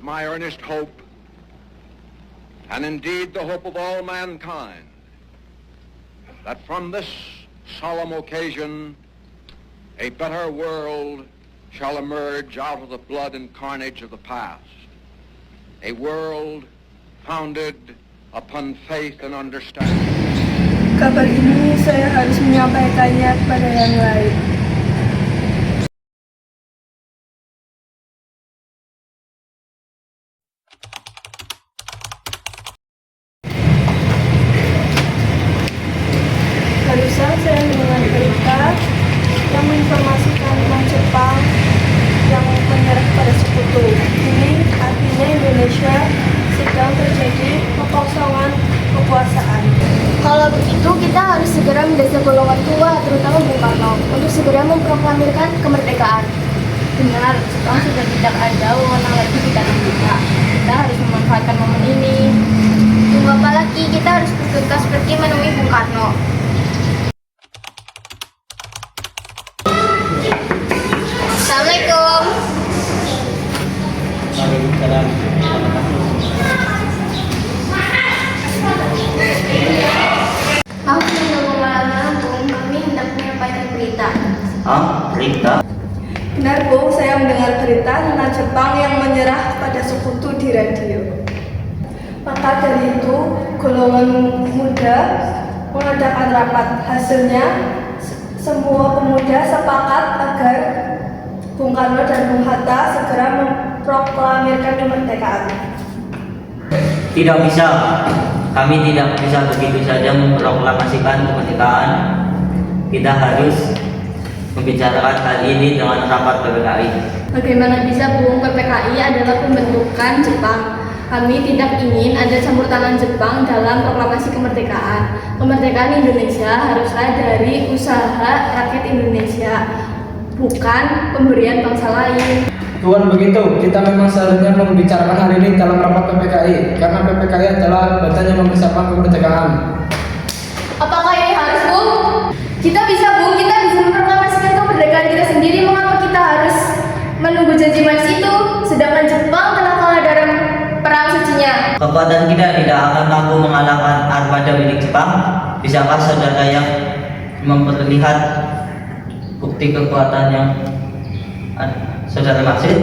my earnest hope, and indeed the hope of all mankind, that from this solemn occasion a better world shall emerge out of the blood and carnage of the past, a world founded upon faith and understanding. Kabar ini saya harus menyampaikannya kepada yang lain. Barusan saya mendengar berita yang menginformasikan tentang Jepang yang menyerah pada sekutu. Ini artinya Indonesia sedang terjadi kekosongan kekuasaan. Kalau begitu, kita harus segera mendesak golongan tua, terutama Bung Karno, untuk segera memproklamirkan kemerdekaan. Benar, Jepang sudah tidak ada wewenang lagi di tanah kita. Kita harus memanfaatkan momen ini. Tunggu apa lagi, kita harus bergegas pergi menemui Bung Karno. Assalamualaikum. Aku sudah malam-malam, Bung. Kami hendak menyampaikan berita. Berita? Benar, Bung, saya mendengar berita tentang Jepang yang menyerah pada sekutu di radio. Maka dari itu, golongan muda mengadakan rapat. Hasilnya, semua pemuda sepakat agar Bung Karno dan Bung Hatta segera memproklamirkan kemerdekaan. Tidak bisa. Kami tidak bisa begitu saja memproklamasikan kemerdekaan. Kita harus membicarakan hal ini dengan rapat PPKI. Bagaimana bisa, Bung? PPKI adalah pembentukan Jepang. Kami tidak ingin ada campur tangan Jepang dalam proklamasi kemerdekaan. Kemerdekaan Indonesia haruslah dari usaha rakyat Indonesia, bukan pemberian bangsa lain. Tuhan, begitu, kita memang seharusnya membicarakan hal ini dalam rapat PPKI, karena PPKI adalah badan yang mempersiapkan kemerdekaan. Apakah ini harus, Bung? Kita bisa, Bung. Kita bisa memproklamasikan kemerdekaan kita sendiri. Mengapa kita harus menunggu janji manis itu? Sedangkan Jepang telah kalah dalam perang sucinya. Kekuatan kita tidak akan mampu mengalahkan armada milik Jepang. Bisakah saudara yang memperlihat bukti kekuatan yang saudara maksud?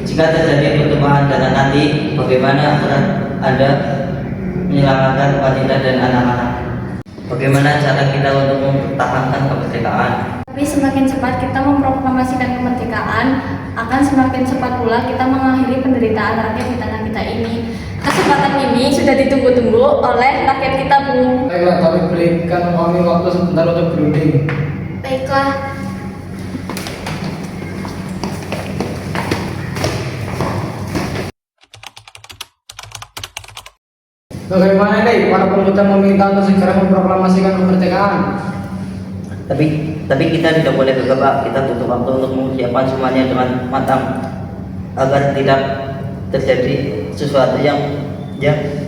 Jika terjadi pertumpahan darah nanti, bagaimana akan Anda menyelamatkan wanita dan anak-anak? Bagaimana cara kita untuk mempertahankan kemerdekaan? Tapi semakin cepat kita memproklamasikan kemerdekaan, akan semakin cepat pula kita mengakhiri penderitaan rakyat di tanah kita ini. Kesempatan ini sudah ditunggu-tunggu oleh rakyat kita, Bung. Baiklah, kami berikan kami waktu sebentar untuk berunding. Baiklah. Bagaimana nih, para pemuda meminta untuk segera memproklamasikan kemerdekaan? Tapi kita tidak boleh gegabah. Kita butuh waktu untuk mempersiapkan semuanya dengan matang agar tidak terjadi sesuatu yang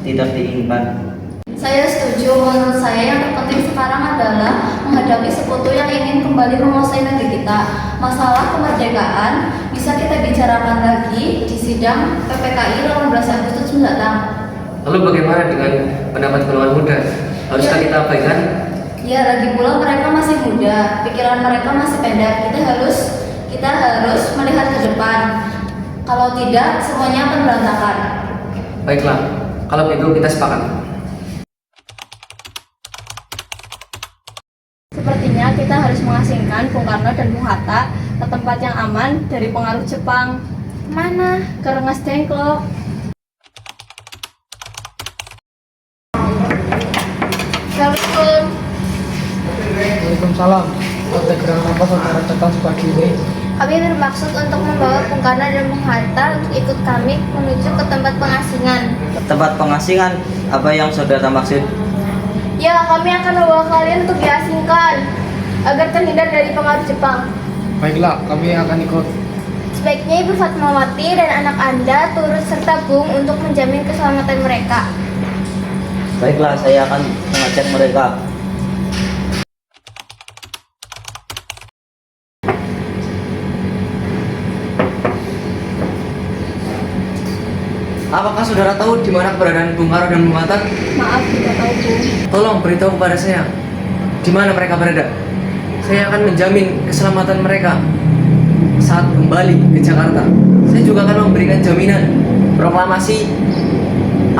tidak diinginkan. Saya setuju. Menurut saya yang terpenting sekarang adalah menghadapi sekutu yang ingin kembali menguasai negeri kita. Masalah kemerdekaan bisa kita bicarakan lagi di sidang PPKI 18 Agustus mendatang. Lalu bagaimana dengan pendapat golongan muda? Haruskah kita abaikan? Ya, lagi pula mereka masih muda, pikiran mereka masih pendek. Kita harus melihat ke depan. Kalau tidak, semuanya akan berantakan. Baiklah, kalau begitu kita sepakat. Sepertinya kita harus mengasingkan Bung Karno dan Bung Hatta ke tempat yang aman dari pengaruh Jepang. Mana? Ke Rengas Dengklok. Assalamualaikum. Waalaikumsalam. Ada gerangan apa saudara datang sepagi ini? Kami bermaksud untuk membawa Bung Karno dan Bung Hatta untuk ikut kami menuju ke tempat pengasingan. Tempat pengasingan? Apa yang saudara maksud? Ya, kami akan membawa kalian untuk diasingkan agar terhindar dari pengaruh Jepang. Baiklah, kami akan ikut. Sebaiknya Ibu Fatmawati dan anak Anda turut serta Bung untuk menjamin keselamatan mereka. Baiklah, saya akan mengajak mereka. apakah saudara tahu di mana keberadaan Bung Karno dan Bung Hatta? Maaf, tidak tahu Bu. Tolong beritahu kepada saya di mana mereka berada. Saya akan menjamin keselamatan mereka saat kembali ke Jakarta. Saya juga akan memberikan jaminan proklamasi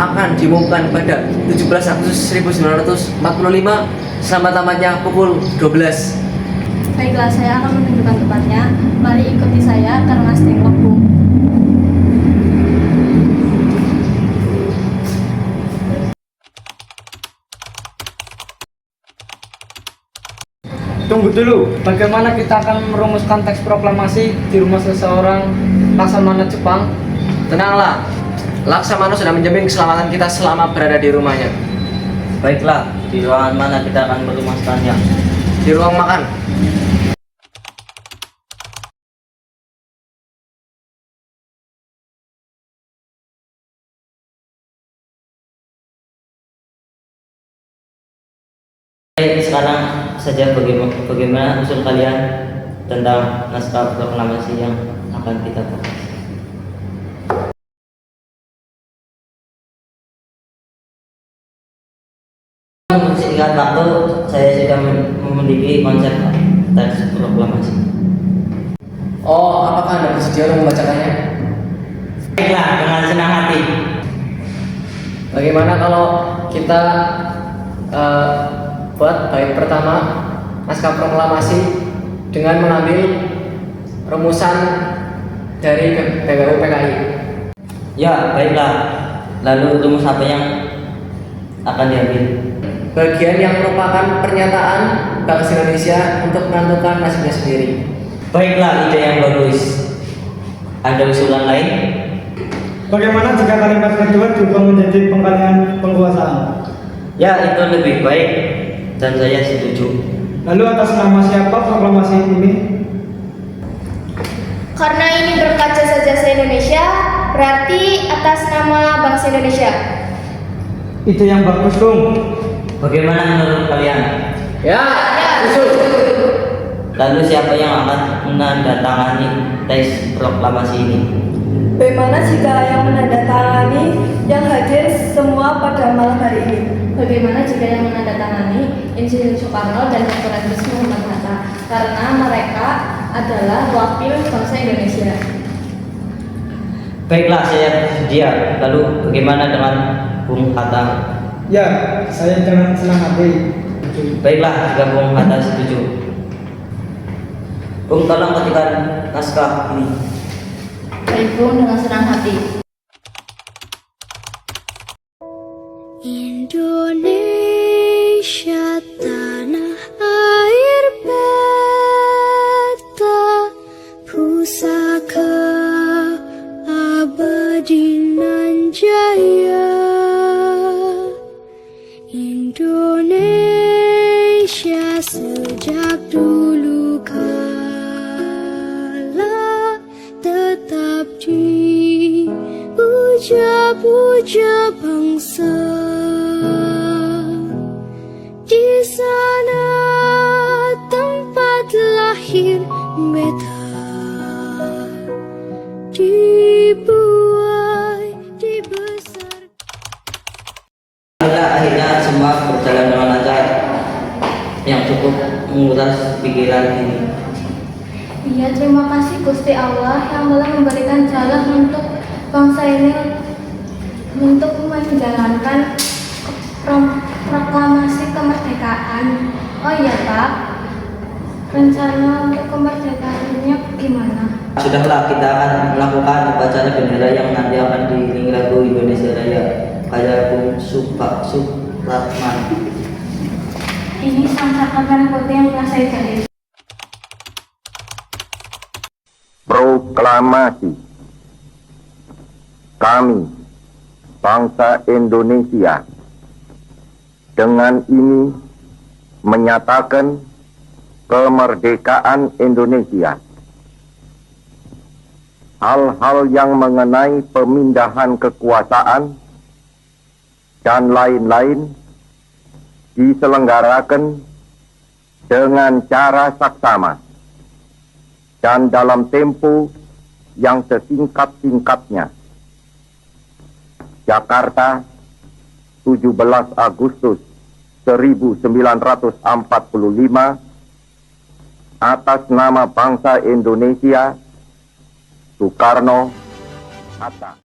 akan diumumkan pada 17 Agustus 1945 selamat-tamatnya pukul 12. Baiklah, saya akan menunjukkan tempatnya. Mari ikuti saya ke Rengas Dengklok, Bu. Tunggu dulu, bagaimana kita akan merumuskan teks proklamasi di rumah seseorang Laksamana Jepang? Tenanglah, Laksamana sudah menjamin keselamatan kita selama berada di rumahnya. Baiklah, di ruangan mana kita akan merumuskannya? Di ruang makan. Baik, sekarang saja bagaimana usul kalian tentang naskah proklamasi yang akan kita bahas. Untuk singkat waktu, saya sudah memiliki konsep teks proklamasi. Oh, apakah Anda bersedia untuk membacakannya? Baiklah, dengan senang hati. Bagaimana kalau kita buat bait pertama naskah proklamasi dengan mengambil rumusan dari BWU PKI. Ya, baiklah. Lalu rumus apa yang akan diambil? Bagian yang merupakan pernyataan bangsa Indonesia untuk menentukan nasibnya sendiri. Baiklah, ide yang bagus. Ada usulan lain? Bagaimana jika kalimat kedua diubah menjadi pengalihan penguasaan? Ya, itu lebih baik dan saya setuju. Lalu atas nama siapa proklamasi ini? Karena ini berkaca saja se-Indonesia, berarti atas nama bangsa Indonesia. Ide yang bagus, Bung. Bagaimana menurut kalian? Ya, usul. Lalu siapa yang akan menandatangani teks proklamasi ini? Bagaimana jika yang menandatangani yang hadir semua pada malam hari ini? Bagaimana jika yang menandatangani Insinyur Soekarno dan Dr. Andes Muhammad Hatta, karena mereka adalah wakil bangsa Indonesia. Baiklah, saya bersedia. Lalu bagaimana dengan Bung Hatta? Ya, saya dengan senang hati. Baiklah, jika Bung Hatta setuju. Bung, tolong ketikkan naskah ini. Baik, Bung, dengan senang hati. Indonesia tanah air beta pusaka abadi nan jaya. Indonesia sejak dulu kala tetap dipuja-puja bangsa. Di sana tempat lahir beta, dibuai, dibesar. Akhirnya semua berjalan dengan lancar, yang cukup menguras pikiran ini. Iya, terima kasih Gusti Allah yang telah memberikan jalan untuk bangsa ini untuk menjalankan proklamasi kemerdekaan. Oh iya Pak, rencana untuk kemerdekaannya gimana? Sudahlah, kita akan melakukan upacara bendera yang nanti akan diiringi lagu Indonesia Raya kayak Bung Supratman. Ini sang putih yang telah saya cari. Proklamasi. Kami, bangsa Indonesia, dengan ini menyatakan kemerdekaan Indonesia. Hal-hal yang mengenai pemindahan kekuasaan dan lain-lain diselenggarakan dengan cara saksama dan dalam tempo yang sesingkat-singkatnya. Jakarta, 17 Agustus 1945, atas nama bangsa Indonesia, Soekarno, Hatta.